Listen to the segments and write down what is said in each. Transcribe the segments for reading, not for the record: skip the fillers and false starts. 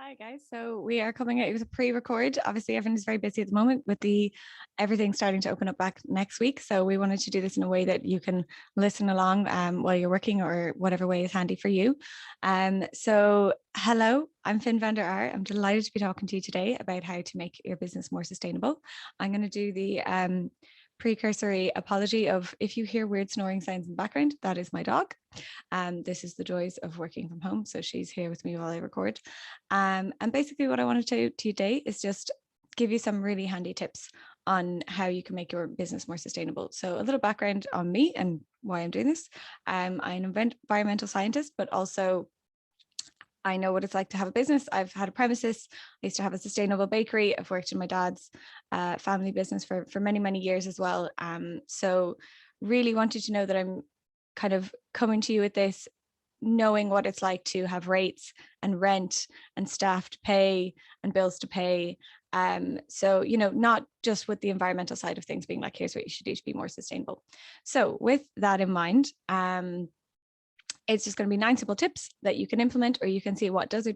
Hi guys, so we are coming out. It was a pre-record. Obviously, everyone is very busy at the moment with everything starting to open up back next week. So we wanted to do this in a way that you can listen along while you're working or whatever way is handy for you. So hello, I'm Finn van der Aar. I'm delighted to be talking to you today about how to make your business more sustainable. I'm going to do the precursory apology of if you hear weird snoring sounds in the background, that is my dog. This is the joys of working from home. So she's here with me while I record. And basically what I wanted to do today is just give you some really handy tips on how you can make your business more sustainable. So a little background on me and why I'm doing this. I'm an environmental scientist, but also I know what it's like to have a business. I've had a premises. I used to have a sustainable bakery. I've worked in my dad's family business for many, many years as well. So really wanted to know that I'm kind of coming to you with this, knowing what it's like to have rates and rent and staff to pay and bills to pay. So, not just with the environmental side of things being like, here's what you should do to be more sustainable. So with that in mind, it's just going to be 9 simple tips that you can implement, or you can see what does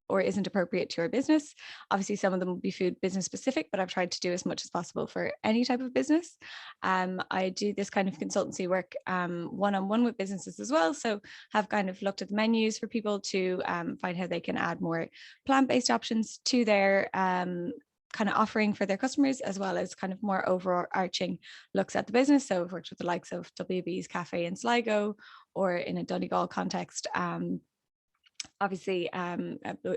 or isn't appropriate to your business. Obviously, some of them will be food business specific, but I've tried to do as much as possible for any type of business. I do this kind of consultancy work one-on-one with businesses as well. So have kind of looked at the menus for people to find how they can add more plant-based options to their kind of offering for their customers, as well as kind of more overarching looks at the business. So I've worked with the likes of WB's Cafe in Sligo, or in a Donegal context, obviously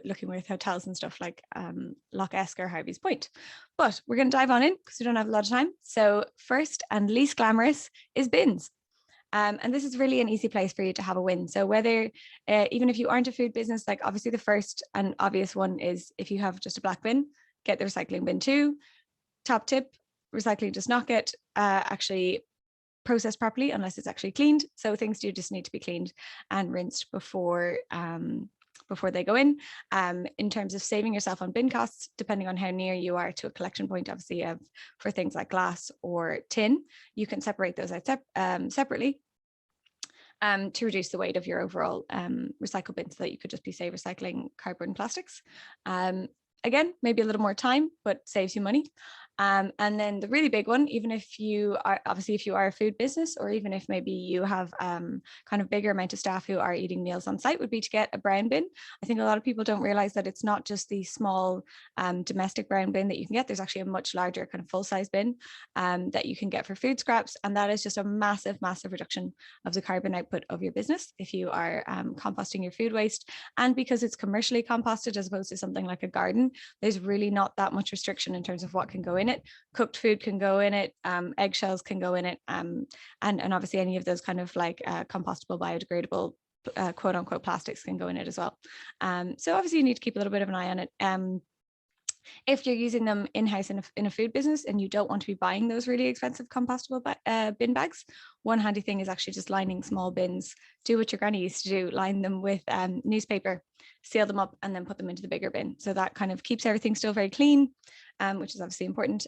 looking with hotels and stuff like Loch Esker, Harvey's Point. But we're going to dive on in because we don't have a lot of time. So first and least glamorous is bins. And this is really an easy place for you to have a win. So whether, even if you aren't a food business, like obviously the first and obvious one is if you have just a black bin, get the recycling bin too. Top tip, recycling does not get actually processed properly unless it's actually cleaned. So things do just need to be cleaned and rinsed before they go in. In terms of saving yourself on bin costs, depending on how near you are to a collection point, obviously for things like glass or tin, you can separate those out separately to reduce the weight of your overall recycle bin, so that you could just be, say, recycling cardboard and plastics. Again, maybe a little more time, but saves you money. And then the really big one, even if you are a food business, or even if maybe you have kind of bigger amount of staff who are eating meals on site, would be to get a brown bin. I think a lot of people don't realize that it's not just the small domestic brown bin that you can get. There's actually a much larger kind of full-size bin that you can get for food scraps. And that is just a massive, massive reduction of the carbon output of your business if you are composting your food waste. And because it's commercially composted as opposed to something like a garden, there's really not that much restriction in terms of what can go in it. Cooked food can go in it, eggshells can go in it, and obviously any of those kind of like compostable, biodegradable quote unquote plastics can go in it as well. So obviously you need to keep a little bit of an eye on it. If you're using them in-house in a food business and you don't want to be buying those really expensive compostable bin bags, one handy thing is actually just lining small bins. Do what your granny used to do, line them with newspaper, seal them up, and then put them into the bigger bin. So that kind of keeps everything still very clean, which is obviously important.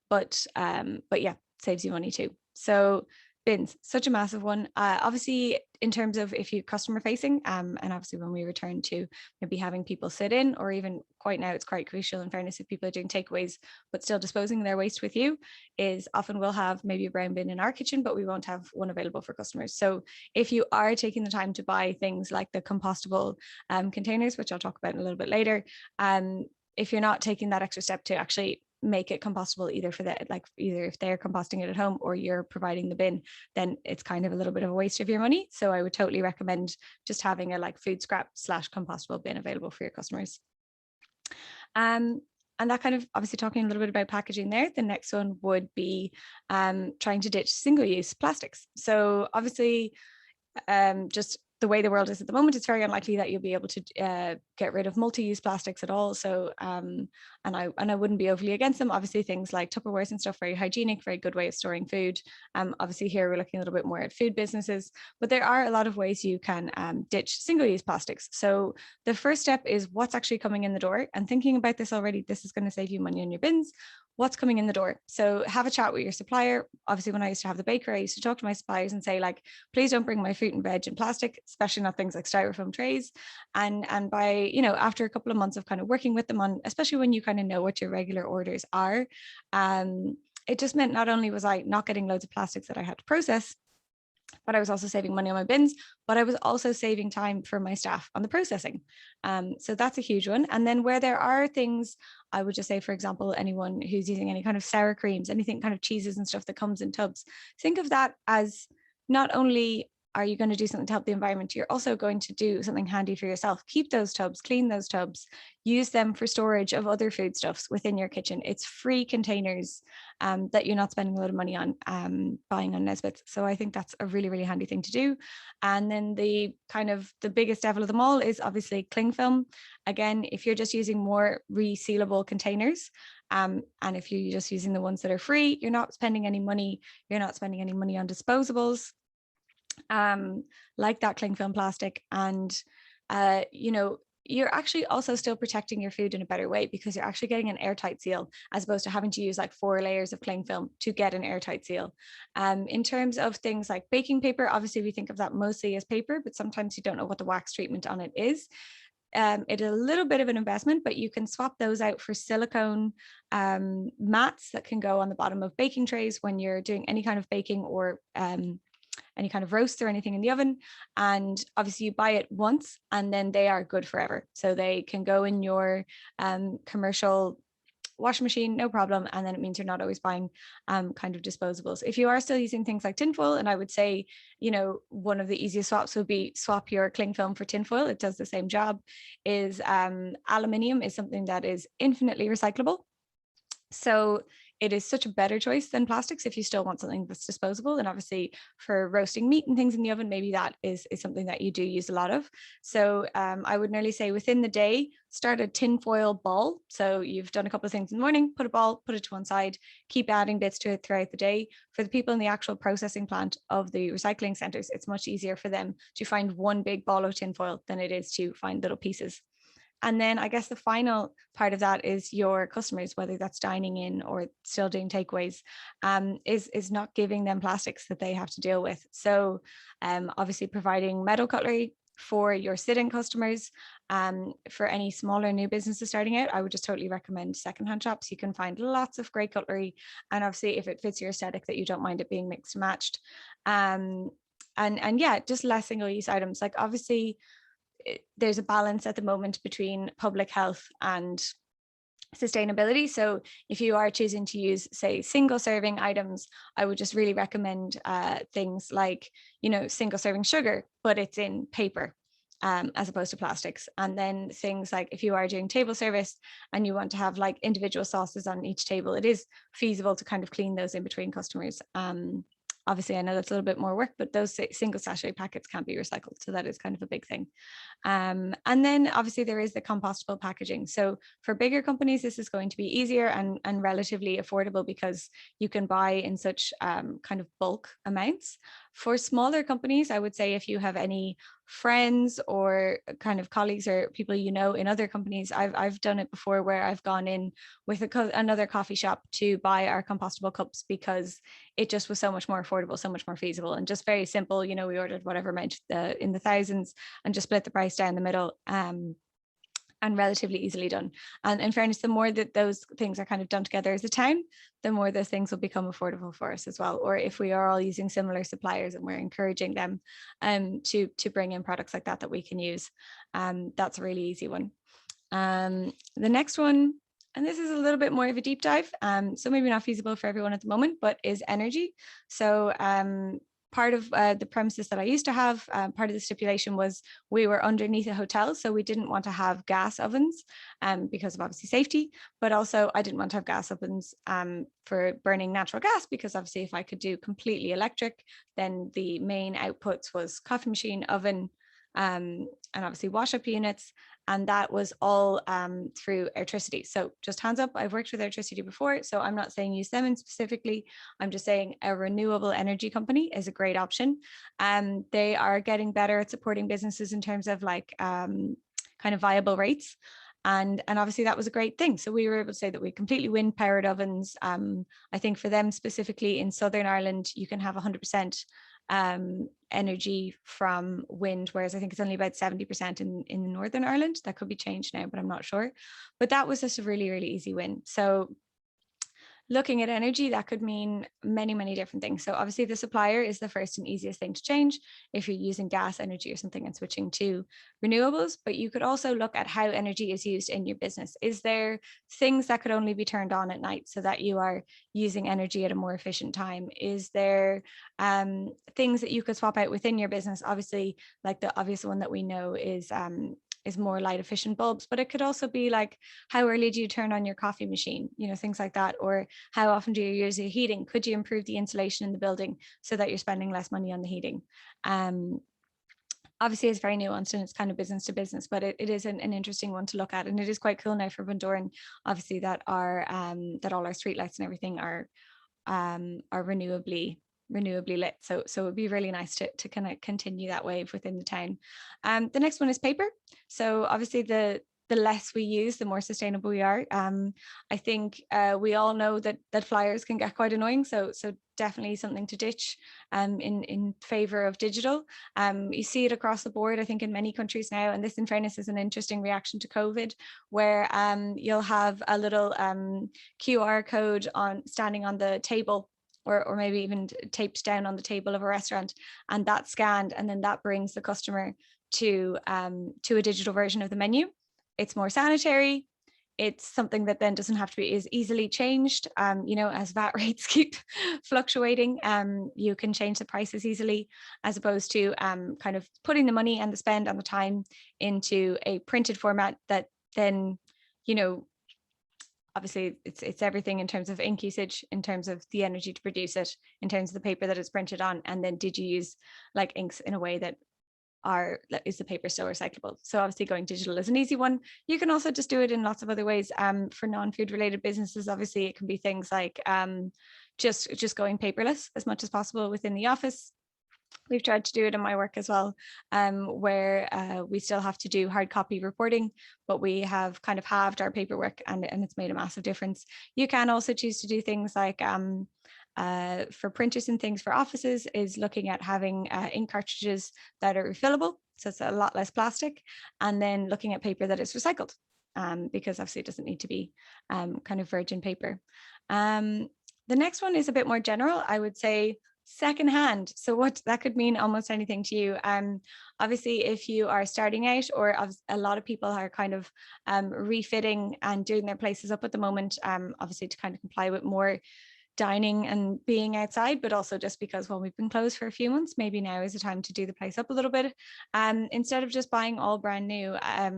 But yeah, saves you money too. So bins, such a massive one. Obviously, in terms of if you customer facing, and obviously when we return to maybe having people sit in, or even quite now, it's quite crucial in fairness if people are doing takeaways, but still disposing their waste with you, is often we'll have maybe a brown bin in our kitchen, but we won't have one available for customers. So if you are taking the time to buy things like the compostable containers, which I'll talk about in a little bit later, if you're not taking that extra step to actually make it compostable, either if they're composting it at home or you're providing the bin, then it's kind of a little bit of a waste of your money. So I would totally recommend just having a food scrap / compostable bin available for your customers. And that kind of obviously talking a little bit about packaging there. The next one would be trying to ditch single-use plastics. So obviously just the way the world is at the moment, it's very unlikely that you'll be able to get rid of multi-use plastics at all. So, and I wouldn't be overly against them. Obviously, things like Tupperwares and stuff, very hygienic, very good way of storing food. Obviously, here we're looking a little bit more at food businesses, but there are a lot of ways you can ditch single-use plastics. So the first step is what's actually coming in the door, and thinking about this already. This is going to save you money on your bins. what's coming in the door. So have a chat with your supplier. Obviously, when I used to have the bakery, I used to talk to my suppliers and say, like, please don't bring my fruit and veg in plastic, especially not things like styrofoam trays. And by, you know, after a couple of months of kind of working with them on, especially when you kind of know what your regular orders are, it just meant not only was I not getting loads of plastics that I had to process, but I was also saving money on my bins, but I was also saving time for my staff on the processing. So that's a huge one. And then where there are things, I would just say, for example, anyone who's using any kind of sour creams, anything kind of cheeses and stuff that comes in tubs, think of that as not only are you going to do something to help the environment, you're also going to do something handy for yourself. Keep those tubs, clean those tubs, use them for storage of other foodstuffs within your kitchen. It's free containers that you're not spending a lot of money on buying on Nesbitt. So I think that's a really, really handy thing to do. And then the kind of the biggest devil of them all is obviously cling film. Again, if you're just using more resealable containers, and if you're just using the ones that are free, you're not spending any money. You're not spending any money on disposables like that cling film plastic. And, you know, you're actually also still protecting your food in a better way because you're actually getting an airtight seal as opposed to having to use like 4 layers of cling film to get an airtight seal. In terms of things like baking paper, obviously we think of that mostly as paper, but sometimes you don't know what the wax treatment on it is. It is a little bit of an investment, but you can swap those out for silicone mats that can go on the bottom of baking trays when you're doing any kind of baking or any kind of roasts or anything in the oven. And obviously you buy it once and then they are good forever. So they can go in your commercial washing machine, no problem. And then it means you're not always buying kind of disposables. If you are still using things like tinfoil, and I would say, you know, one of the easiest swaps would be swap your cling film for tinfoil. It does the same job. Is aluminium is something that is infinitely recyclable. So it is such a better choice than plastics if you still want something that's disposable. And obviously for roasting meat and things in the oven, maybe that is something that you do use a lot of. So I would nearly say within the day, start a tinfoil ball. So you've done a couple of things in the morning, put a ball, put it to one side, keep adding bits to it throughout the day. For the people in the actual processing plant of the recycling centres, it's much easier for them to find one big ball of tinfoil than it is to find little pieces. And then I guess the final part of that is your customers, whether that's dining in or still doing takeaways, is not giving them plastics that they have to deal with. So obviously providing metal cutlery for your sit-in customers. For any smaller new businesses starting out, I would just totally recommend secondhand shops. You can find lots of great cutlery. And obviously if it fits your aesthetic that you don't mind it being mixed and matched. And yeah, just less single-use items. Like obviously, there's a balance at the moment between public health and sustainability. So if you are choosing to use, say, single serving items, I would just really recommend things like, you know, single serving sugar, but it's in paper as opposed to plastics. And then things like if you are doing table service and you want to have like individual sauces on each table, it is feasible to kind of clean those in between customers. Obviously, I know that's a little bit more work, but those single sachet packets can't be recycled. So that is kind of a big thing. And then obviously there is the compostable packaging. So for bigger companies, this is going to be easier and relatively affordable because you can buy in such kind of bulk amounts. For smaller companies, I would say if you have any friends or kind of colleagues or people you know in other companies, I've done it before where I've gone in with another coffee shop to buy our compostable cups because it just was so much more affordable, so much more feasible, and just very simple. You know, we ordered whatever amount in the thousands and just split the price down the middle. And relatively easily done. And in fairness, the more that those things are kind of done together as a town, the more those things will become affordable for us as well. Or if we are all using similar suppliers and we're encouraging them to bring in products like that we can use, that's a really easy one. The next one, and this is a little bit more of a deep dive, so maybe not feasible for everyone at the moment, but is energy. So part of the premises that I used to have, part of the stipulation was we were underneath a hotel, so we didn't want to have gas ovens because of obviously safety, but also I didn't want to have gas ovens for burning natural gas because obviously if I could do completely electric, then the main outputs was coffee machine, oven, and obviously wash up units. And that was all through electricity. So just hands up, I've worked with electricity before, so I'm not saying use them specifically. I'm just saying a renewable energy company is a great option. They are getting better at supporting businesses in terms of like kind of viable rates. And obviously that was a great thing. So we were able to say that we completely wind powered ovens. I think for them specifically in Southern Ireland, you can have 100% energy from wind, whereas I think it's only about 70% in Northern Ireland. That could be changed now, but I'm not sure. But that was just a really, really easy win. So looking at energy, that could mean many, many different things. So obviously the supplier is the first and easiest thing to change if you're using gas energy or something and switching to renewables. But you could also look at how energy is used in your business. Is there things that could only be turned on at night so that you are using energy at a more efficient time? Is there things that you could swap out within your business? Obviously, like the obvious one that we know is more light efficient bulbs, but it could also be like, how early do you turn on your coffee machine, things like that, or how often do you use your heating? Could you improve the insulation in the building so that you're spending less money on the heating? Obviously it's very nuanced and it's kind of business to business, but it is an interesting one to look at, and it is quite cool now for Bundoran, obviously, that that all our streetlights and everything are renewably lit. So it would be really nice to kind of continue that wave within the town. The next one is paper. So obviously the less we use, the more sustainable we are. I think we all know that flyers can get quite annoying. So definitely something to ditch in favor of digital. You see it across the board, I think, in many countries now. And this, in fairness, is an interesting reaction to COVID, where you'll have a little QR code standing on the table, or maybe even taped down on the table of a restaurant, and that's scanned, and then that brings the customer to a digital version of the menu. It's more sanitary. It's something that then doesn't have to be as easily changed. As VAT rates keep fluctuating, you can change the prices easily, as opposed to kind of putting the money and the spend and the time into a printed format that then, obviously it's everything in terms of ink usage, in terms of the energy to produce it, in terms of the paper that it's printed on, and then did you use like inks in a way that is the paper still recyclable? So obviously going digital is an easy one. You can also just do it in lots of other ways. For non-food related businesses, obviously it can be things like just going paperless as much as possible within the office. We've tried to do it in my work as well, where we still have to do hard copy reporting, but we have kind of halved our paperwork, and it's made a massive difference. You can also choose to do things like for printers and things for offices, is looking at having ink cartridges that are refillable, so it's a lot less plastic, and then looking at paper that is recycled, because obviously it doesn't need to be kind of virgin paper. The next one is a bit more general, I would say. Secondhand. So what that could mean almost anything to you. Obviously, if you are starting out, or a lot of people are kind of refitting and doing their places up at the moment, obviously to kind of comply with more dining and being outside, but also just because, well, we've been closed for a few months, maybe now is the time to do the place up a little bit. Instead of just buying all brand new,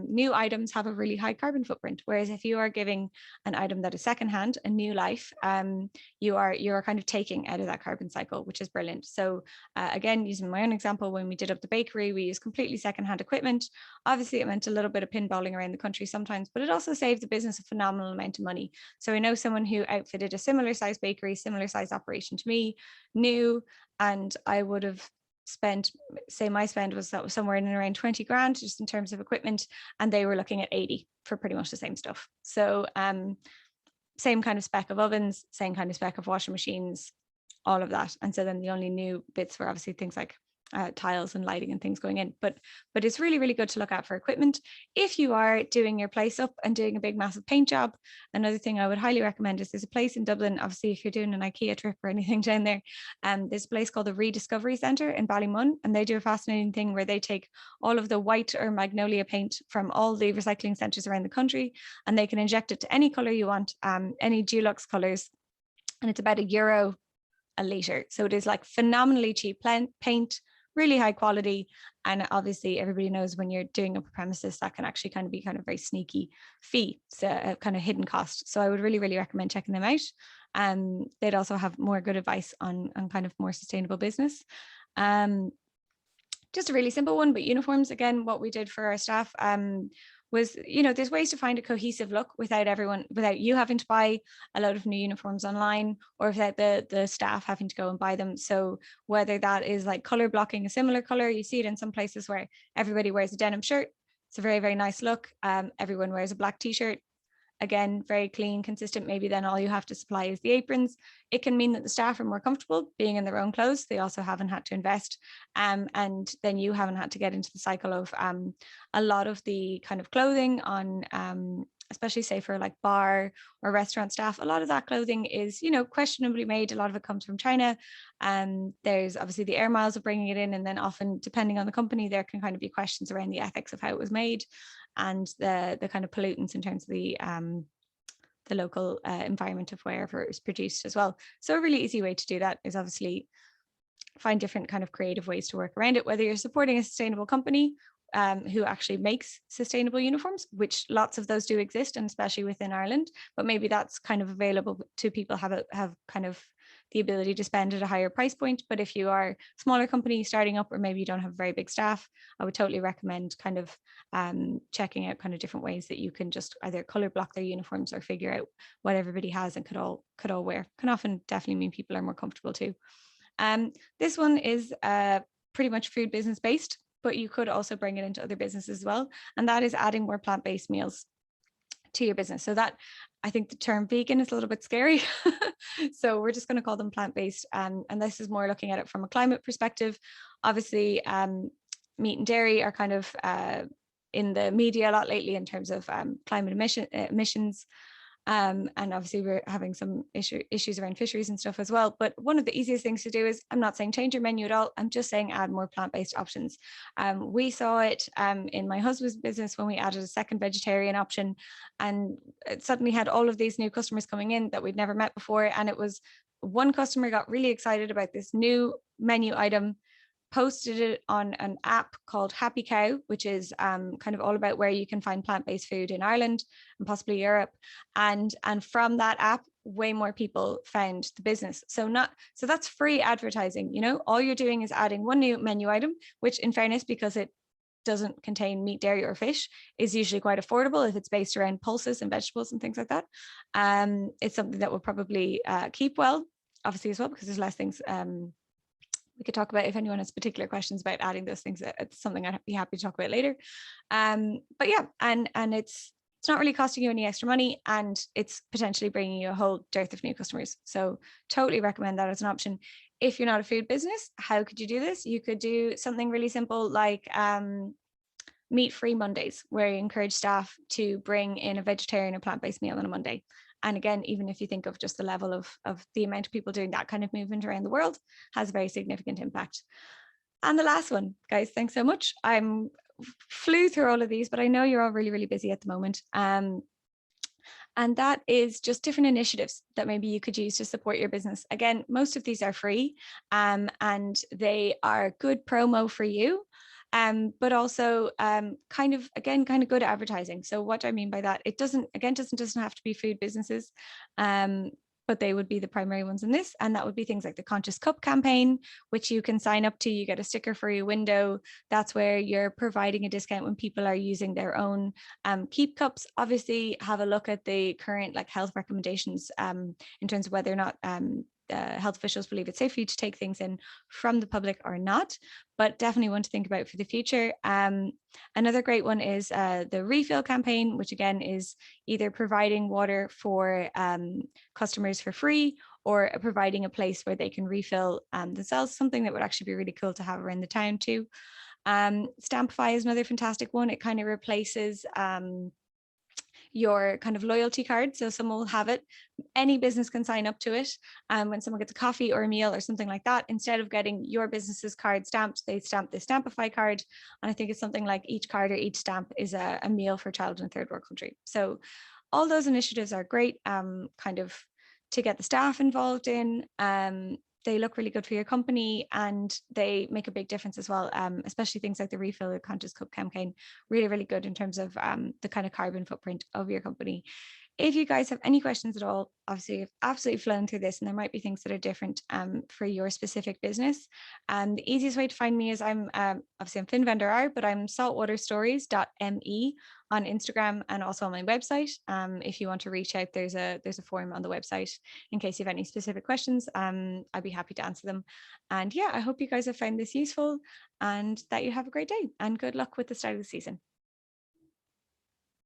new items have a really high carbon footprint. Whereas if you are giving an item that is secondhand a new life, you are kind of taking out of that carbon cycle, which is brilliant. So again, using my own example, when we did up the bakery, we used completely secondhand equipment. Obviously, it meant a little bit of pinballing around the country sometimes, but it also saved the business a phenomenal amount of money. So I know someone who outfitted a similar size bakery, similar size operation to me, new, and I would have spent, say my spend was somewhere in around 20 grand just in terms of equipment, and they were looking at 80 for pretty much the same stuff. So same kind of spec of ovens, same kind of spec of washing machines, all of that. And so then the only new bits were obviously things like tiles and lighting and things going in, but it's really, really good to look at for equipment. If you are doing your place up and doing a big massive paint job, another thing I would highly recommend is there's a place in Dublin, obviously if you're doing an IKEA trip or anything down there, there's a place called the Rediscovery Centre in Ballymun, and they do a fascinating thing where they take all of the white or magnolia paint from all the recycling centres around the country, and they can inject it to any colour you want, any Dulux colours, and it's about €1 a litre. So it is like phenomenally cheap paint, really high quality, and obviously everybody knows when you're doing a premises that can actually kind of be kind of very sneaky fee, so a kind of hidden cost. So I would really, really recommend checking them out. They'd also have more good advice on kind of more sustainable business. Just a really simple one, but uniforms, again, what we did for our staff was, there's ways to find a cohesive look without you having to buy a load of new uniforms online, or without the staff having to go and buy them. So whether that is like color blocking a similar color, you see it in some places where everybody wears a denim shirt, It's a very, very nice look. Everyone wears a black t-shirt. Again, very clean, consistent. Maybe then all you have to supply is the aprons. It can mean that the staff are more comfortable being in their own clothes. They also haven't had to invest. And then you haven't had to get into the cycle of a lot of the kind of clothing on, especially say for like bar or restaurant staff, a lot of that clothing is, you know, questionably made. A lot of it comes from China. There's obviously the air miles of bringing it in. And then often, depending on the company, there can kind of be questions around the ethics of how it was made and the kind of pollutants in terms of the local environment of wherever it was produced as well. So a really easy way to do that is obviously find different kind of creative ways to work around it, whether you're supporting a sustainable company who actually makes sustainable uniforms, which lots of those do exist, and especially within Ireland, but maybe that's kind of available to people have kind of the ability to spend at a higher price point. But if you are a smaller company starting up, or maybe you don't have very big staff, I would totally recommend kind of checking out kind of different ways that you can just either color block their uniforms or figure out what everybody has and could all wear. Can often definitely mean people are more comfortable too. This one is pretty much food business based, but you could also bring it into other businesses as well. And that is adding more plant-based meals to your business. So that, I think the term vegan is a little bit scary. So we're just going to call them plant-based. And this is more looking at it from a climate perspective. Obviously, meat and dairy are kind of in the media a lot lately in terms of climate emissions. And obviously we're having some issues around fisheries and stuff as well. But one of the easiest things to do is, I'm not saying change your menu at all. I'm just saying add more plant-based options. We saw it in my husband's business when we added a second vegetarian option, and it suddenly had all of these new customers coming in that we'd never met before. And it was one customer got really excited about this new menu item, posted it on an app called Happy Cow, which is kind of all about where you can find plant-based food in Ireland and possibly Europe. And from that app, way more people found the business. So that's free advertising. You know, all you're doing is adding one new menu item, which in fairness, because it doesn't contain meat, dairy, or fish, is usually quite affordable if it's based around pulses and vegetables and things like that. It's something that will probably keep well, obviously as well, because there's less things we could talk about if anyone has particular questions about adding those things. It's something I'd be happy to talk about later. But yeah, and it's not really costing you any extra money, and it's potentially bringing you a whole dearth of new customers. So totally recommend that as an option. If you're not a food business, how could you do this? You could do something really simple like meat-free Mondays, where you encourage staff to bring in a vegetarian or plant-based meal on a Monday. And again, even if you think of just the level of the amount of people doing that kind of movement around the world, has a very significant impact. And the last one, guys, thanks so much. I'm flew through all of these, but I know you're all really, really busy at the moment. And that is just different initiatives that maybe you could use to support your business. Again, most of these are free and they are good promo for you. But also kind of good advertising. So what do I mean by that? It doesn't have to be food businesses, but they would be the primary ones in this. And that would be things like the Conscious Cup campaign, which you can sign up to. You get a sticker for your window. That's where you're providing a discount when people are using their own keep cups. Obviously, have a look at the current like health recommendations in terms of whether or not health officials believe it's safe for you to take things in from the public or not, but definitely one to think about for the future. Another great one is the refill campaign, which again is either providing water for customers for free or providing a place where they can refill themselves, something that would actually be really cool to have around the town too. Stampify is another fantastic one. It kind of replaces your kind of loyalty card. So someone will have it, any business can sign up to it. When someone gets a coffee or a meal or something like that, instead of getting your business's card stamped, they stamp the Stampify card. And I think it's something like each card or each stamp is a meal for a child in a third world country. So all those initiatives are great kind of to get the staff involved in. They look really good for your company and they make a big difference as well, especially things like the refill or Conscious Cup campaign, really, really good in terms of the kind of carbon footprint of your company. If you guys have any questions at all, obviously I've absolutely flown through this and there might be things that are different for your specific business. The easiest way to find me is I'm FinVendor, but I'm saltwaterstories.me on Instagram and also on my website. If you want to reach out, there's a form on the website in case you have any specific questions. I'd be happy to answer them. And yeah, I hope you guys have found this useful and that you have a great day and good luck with the start of the season.